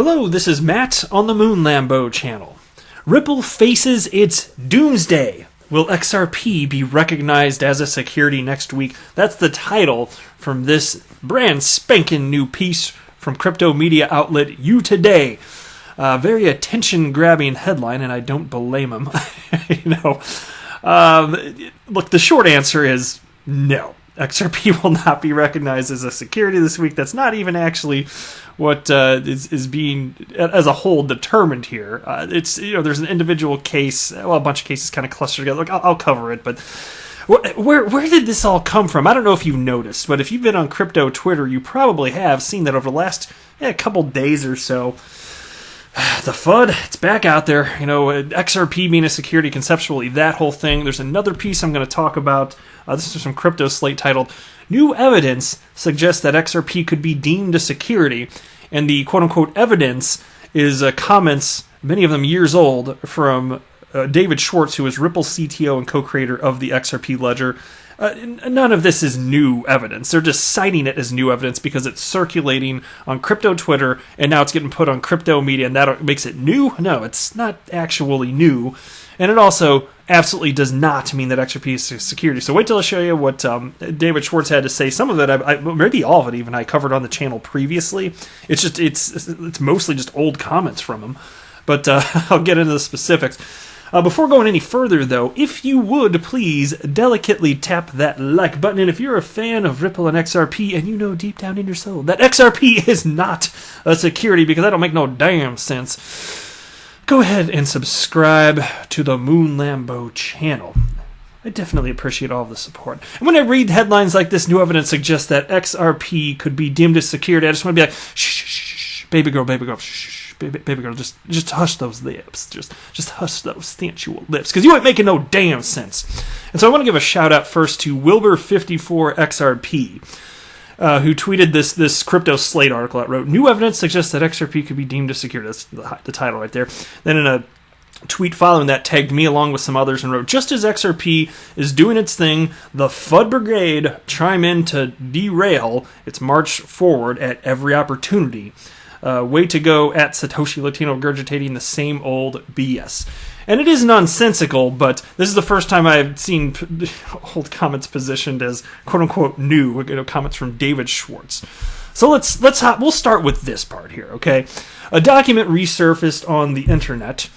Hello, this is Matt on the Moon Lambo channel. Ripple faces its doomsday. Will XRP be recognized as a security next week? That's the title from this brand spanking new piece from crypto media outlet You Today. Very attention-grabbing headline, and I don't blame them. Look, the short answer is no. XRP will not be recognized as a security this week. That's not even actually what is being, as a whole, determined here. There's an individual case, a bunch of cases kind of clustered together. Look, I'll cover it, but where did this all come from? I don't know if you've noticed, but if you've been on crypto Twitter, you probably have seen that over the last couple days or so. The FUD, it's back out there. XRP being a security conceptually, that whole thing. There's another piece I'm going to talk about. This is from Crypto Slate titled, New Evidence Suggests That XRP Could Be Deemed a Security. And the quote-unquote evidence is comments, many of them years old, from David Schwartz, who is Ripple CTO and co-creator of the XRP ledger. None of this is new evidence. They're just citing it as new evidence because it's circulating on crypto Twitter, and now it's getting put on crypto media, and that makes it new? No, it's not actually new. And it also absolutely does not mean that XRP is security. So wait till I show you what David Schwartz had to say. Some of it, maybe all of it even, I covered on the channel previously. It's mostly just old comments from him. But I'll get into the specifics. Before going any further, though, if you would please delicately tap that like button, and if you're a fan of Ripple and XRP, and you know deep down in your soul that XRP is not a security because that don't make no damn sense, go ahead and subscribe to the Moon Lambo channel. I definitely appreciate all of the support. And when I read headlines like this, new evidence suggests that XRP could be deemed as security, I just want to be like, shh, shh, shh, shh, baby girl, shh. Baby girl, just hush those lips. Just hush those sensual lips, because you ain't making no damn sense. And so I want to give a shout out first to Wilbur54XRP, who tweeted this Crypto Slate article that wrote, New evidence suggests that XRP could be deemed a security. That's the title right there. Then in a tweet following that, tagged me along with some others and wrote, just as XRP is doing its thing, the FUD Brigade chime in to derail its march forward at every opportunity. Way to go at Satoshi Latino regurgitating the same old BS. And it is nonsensical, but this is the first time I've seen old comments positioned as quote-unquote new, comments from David Schwartz. So we'll start with this part here, okay? A document resurfaced on the internet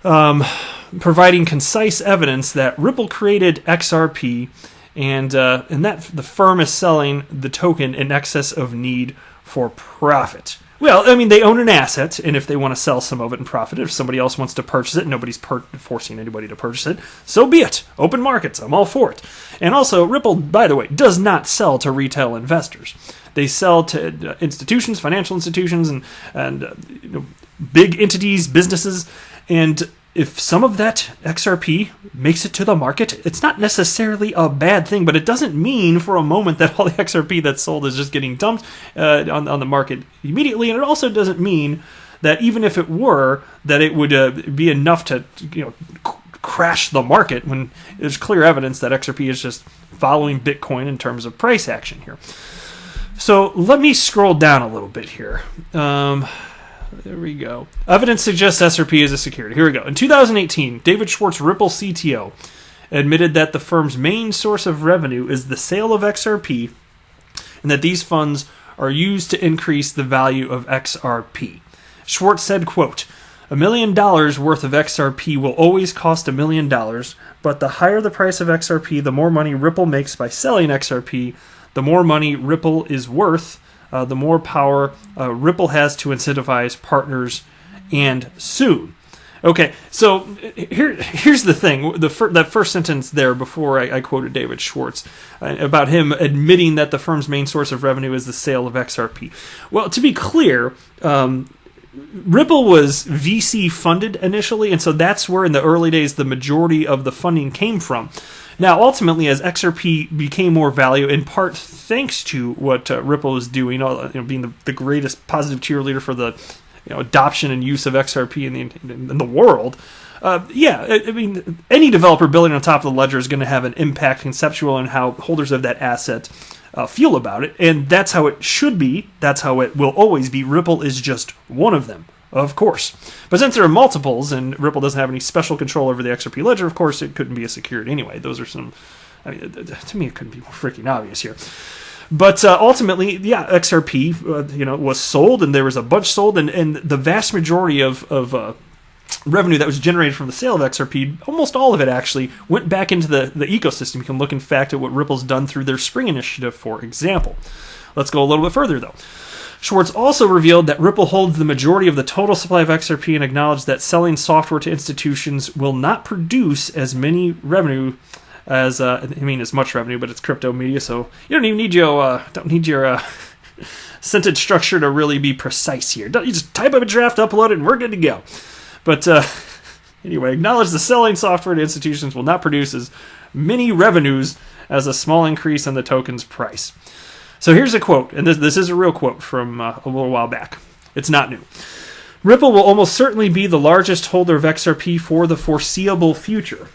providing concise evidence that Ripple created XRP and that the firm is selling the token in excess of need for profit. Well, I mean, they own an asset, and if they want to sell some of it and profit, if somebody else wants to purchase it, nobody's forcing anybody to purchase it, so be it. Open markets, I'm all for it. And also, Ripple, by the way, does not sell to retail investors. They sell to institutions, financial institutions, and big entities, businesses, and if some of that XRP makes it to the market, it's not necessarily a bad thing, but it doesn't mean for a moment that all the XRP that's sold is just getting dumped on the market immediately, and it also doesn't mean that even if it were, that it would be enough to crash the market when there's clear evidence that XRP is just following Bitcoin in terms of price action here. So let me scroll down a little bit here. There we go. Evidence suggests XRP is a security. Here we go. In 2018, David Schwartz, Ripple CTO, admitted that the firm's main source of revenue is the sale of XRP, and that these funds are used to increase the value of XRP. Schwartz said, quote, $1 million worth of XRP will always cost $1 million, but the higher the price of XRP, the more money Ripple makes by selling XRP, the more money Ripple is worth, the more power Ripple has to incentivize partners and soon. Okay, so here's the thing. That first sentence there before I quoted David Schwartz about him admitting that the firm's main source of revenue is the sale of XRP. Well, to be clear, Ripple was VC funded initially, and so that's where in the early days the majority of the funding came from. Now, ultimately, as XRP became more value, in part thanks to what Ripple is doing, being the greatest positive cheerleader for the adoption and use of XRP in the world, I mean, any developer building on top of the ledger is going to have an impact conceptual on how holders of that asset feel about it, and that's how it should be. That's how it will always be. Ripple is just one of them, of course. But since there are multiples, and Ripple doesn't have any special control over the XRP ledger, of course, it couldn't be a security anyway. Those are some... I mean, to me, it couldn't be more freaking obvious here. But ultimately, yeah, XRP, was sold, and there was a bunch sold, and the vast majority of revenue that was generated from the sale of XRP, almost all of it actually, went back into the ecosystem. You can look, in fact, at what Ripple's done through their Spring initiative, for example. Let's go a little bit further, though. Schwartz also revealed that Ripple holds the majority of the total supply of XRP and acknowledged that selling software to institutions will not produce as many revenue as as much revenue, but it's crypto media, so you don't even need your sentence structure to really be precise here. You just type up a draft, upload it, and we're good to go. But anyway, acknowledge the selling software to institutions will not produce as many revenues as a small increase in the token's price. So here's a quote, and this is a real quote from a little while back. It's not new. Ripple will almost certainly be the largest holder of XRP for the foreseeable future.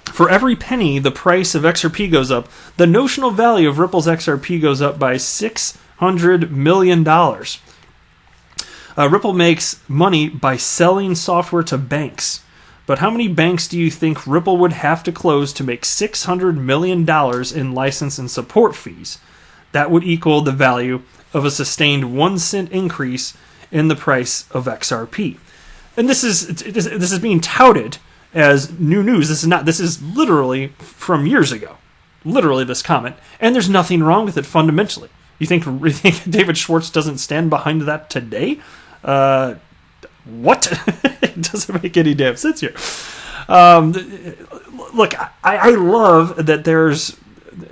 For every penny the price of XRP goes up, the notional value of Ripple's XRP goes up by $600 million. Ripple makes money by selling software to banks. But how many banks do you think Ripple would have to close to make $600 million in license and support fees? That would equal the value of a sustained 1 cent increase in the price of XRP. And this is being touted as new news. This is literally from years ago. Literally this comment. And there's nothing wrong with it fundamentally. You think David Schwartz doesn't stand behind that today? What? It doesn't make any damn sense here. Look, I love that there's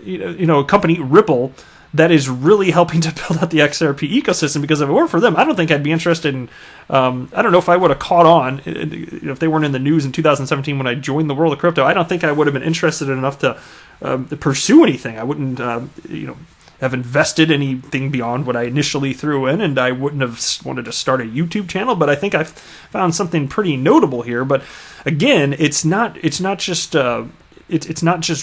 a company, Ripple, that is really helping to build out the XRP ecosystem, because if it weren't for them, I don't think I'd be interested in, I don't know if I would have caught on if they weren't in the news in 2017 when I joined the world of crypto. I don't think I would have been interested enough to pursue anything. I wouldn't, have invested anything beyond what I initially threw in, and I wouldn't have wanted to start a YouTube channel, but I think I've found something pretty notable here. But again, it's not just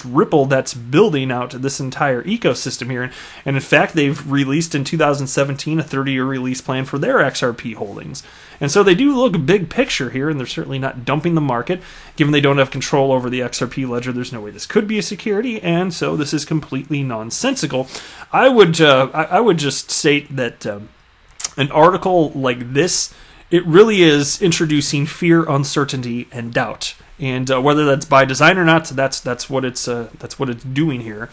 Ripple that's building out this entire ecosystem here. And in fact, they've released in 2017 a 30-year release plan for their XRP holdings. And so they do look big picture here, and they're certainly not dumping the market. Given they don't have control over the XRP ledger, there's no way this could be a security, and so this is completely nonsensical. I would just state that an article like this, it really is introducing fear, uncertainty, and doubt. And whether that's by design or not, that's what it's doing here.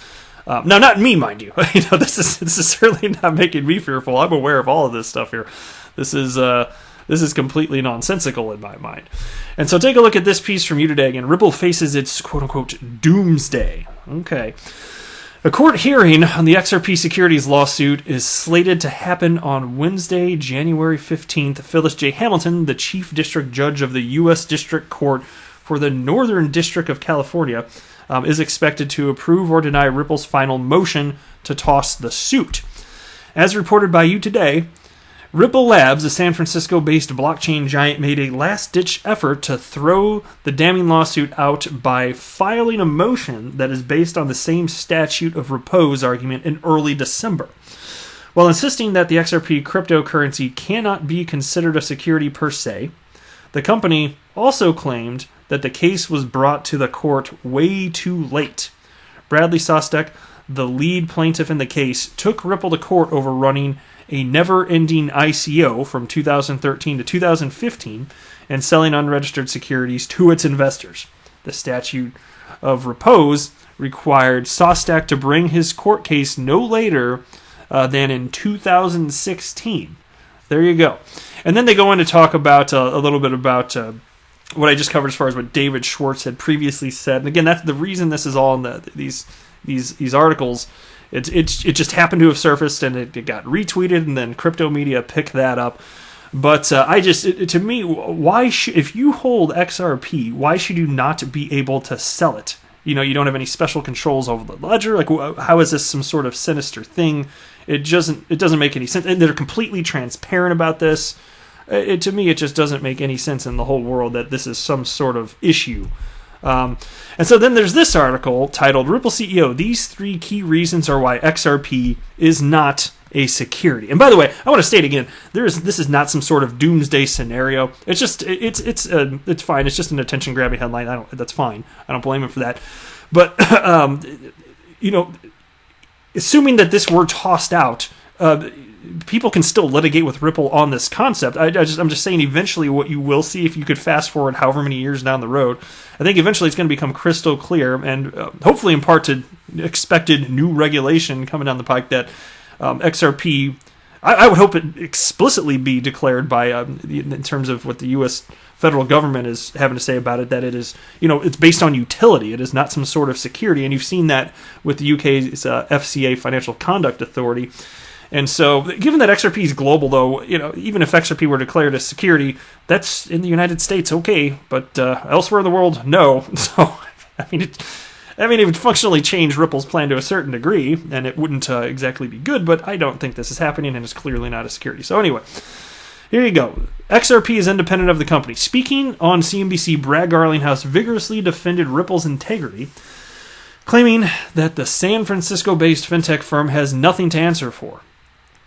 Now, not me, mind you. This is certainly not making me fearful. I'm aware of all of this stuff here. This is completely nonsensical in my mind. And so take a look at this piece from You Today again. Ripple faces its quote-unquote doomsday. Okay. A court hearing on the XRP securities lawsuit is slated to happen on Wednesday, January 15th. Phyllis J. Hamilton, the Chief District Judge of the U.S. District Court for the Northern District of California, is expected to approve or deny Ripple's final motion to toss the suit. As reported by You Today, Ripple Labs, a San Francisco-based blockchain giant, made a last-ditch effort to throw the damning lawsuit out by filing a motion that is based on the same statute of repose argument in early December. While insisting that the XRP cryptocurrency cannot be considered a security per se, the company also claimed that the case was brought to the court way too late. Bradley Sostek, the lead plaintiff in the case, took Ripple to court over running a never-ending ICO from 2013 to 2015 and selling unregistered securities to its investors. The statute of repose required Sostek to bring his court case no later than in 2016. There you go. And then they go in to talk about a little bit about what I just covered as far as what David Schwartz had previously said. And again, that's the reason this is all in these articles. It just happened to have surfaced, and it got retweeted, and then crypto media picked that up. But to me, if you hold XRP, why should you not be able to sell it? You don't have any special controls over the ledger. Like, how is this some sort of sinister thing? It doesn't make any sense. And they're completely transparent about this. To me, it just doesn't make any sense in the whole world that this is some sort of issue And so then there's this article titled Ripple CEO, These 3 Key Reasons Are Why XRP is Not a Security. And by the way, I want to state again, this is not some sort of doomsday scenario. It's just, it's fine. It's just an attention-grabbing headline. That's fine. I don't blame him for that. But, assuming that this were tossed out, people can still litigate with Ripple on this concept. I'm just saying eventually what you will see, if you could fast forward however many years down the road, I think eventually it's going to become crystal clear, and hopefully in part to expected new regulation coming down the pike, that XRP, I would hope it explicitly be declared by, in terms of what the U.S. federal government is having to say about it, that it is, it's based on utility. It is not some sort of security. And you've seen that with the UK's FCA, Financial Conduct Authority. And so, given that XRP is global, though, even if XRP were declared a security, that's in the United States, okay, but elsewhere in the world, no. So, it would functionally change Ripple's plan to a certain degree, and it wouldn't exactly be good, but I don't think this is happening, and it's clearly not a security. So anyway, here you go. XRP is independent of the company. Speaking on CNBC, Brad Garlinghouse vigorously defended Ripple's integrity, claiming that the San Francisco-based fintech firm has nothing to answer for.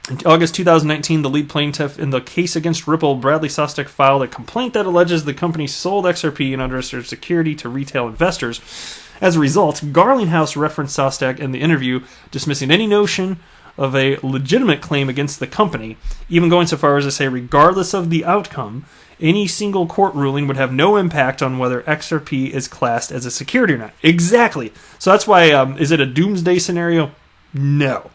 In August 2019, the lead plaintiff in the case against Ripple, Bradley Sostek, filed a complaint that alleges the company sold XRP and unregistered security to retail investors. As a result, Garlinghouse referenced Sostek in the interview, dismissing any notion of a legitimate claim against the company, even going so far as to say, regardless of the outcome, any single court ruling would have no impact on whether XRP is classed as a security or not. Exactly. So that's why, is it a doomsday scenario? No.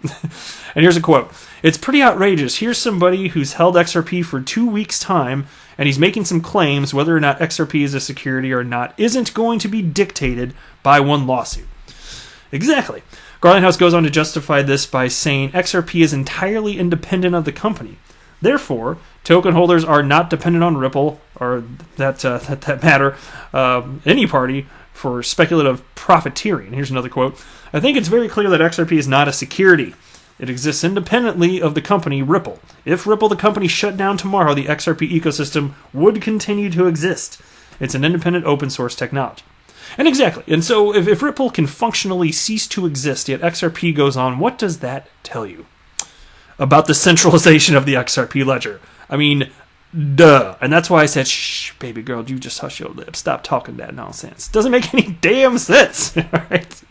And here's a quote. It's pretty outrageous. Here's somebody who's held XRP for 2 weeks' time, and he's making some claims whether or not XRP is a security or not isn't going to be dictated by one lawsuit. Exactly. Garlinghouse goes on to justify this by saying XRP is entirely independent of the company. Therefore, token holders are not dependent on Ripple, or that matter, any party, for speculative profiteering. Here's another quote. I think it's very clear that XRP is not a security. It exists independently of the company Ripple. If Ripple, the company, shut down tomorrow, the XRP ecosystem would continue to exist. It's an independent open source technology. And exactly. And so if Ripple can functionally cease to exist, yet XRP goes on, what does that tell you about the centralization of the XRP ledger? I mean, duh. And that's why I said, shh, baby girl, you just hush your lips. Stop talking that nonsense. Doesn't make any damn sense. Right?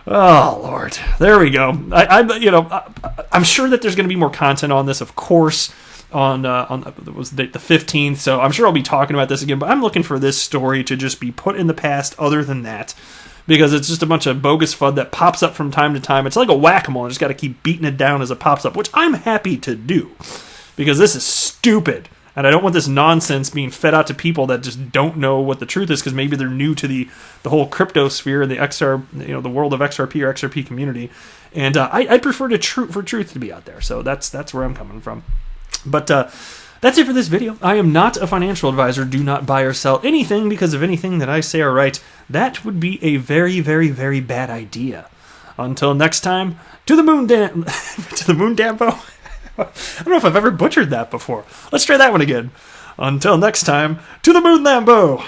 Oh, Lord. There we go. I'm sure that there's going to be more content on this, of course, on it was the 15th, so I'm sure I'll be talking about this again, but I'm looking for this story to just be put in the past other than that, because it's just a bunch of bogus FUD that pops up from time to time. It's like a whack-a-mole. I just got to keep beating it down as it pops up, which I'm happy to do, because this is stupid. And I don't want this nonsense being fed out to people that just don't know what the truth is, because maybe they're new to the whole crypto sphere and the the world of XRP or XRP community. And I prefer for truth to be out there. So that's where I'm coming from. But that's it for this video. I am not a financial advisor. Do not buy or sell anything because of anything that I say or write. That would be a very, very, very bad idea. Until next time, to the moon, to the moon, Dambo. I don't know if I've ever butchered that before. Let's try that one again. Until next time, to the moon, Lambo.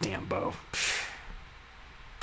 Dambo.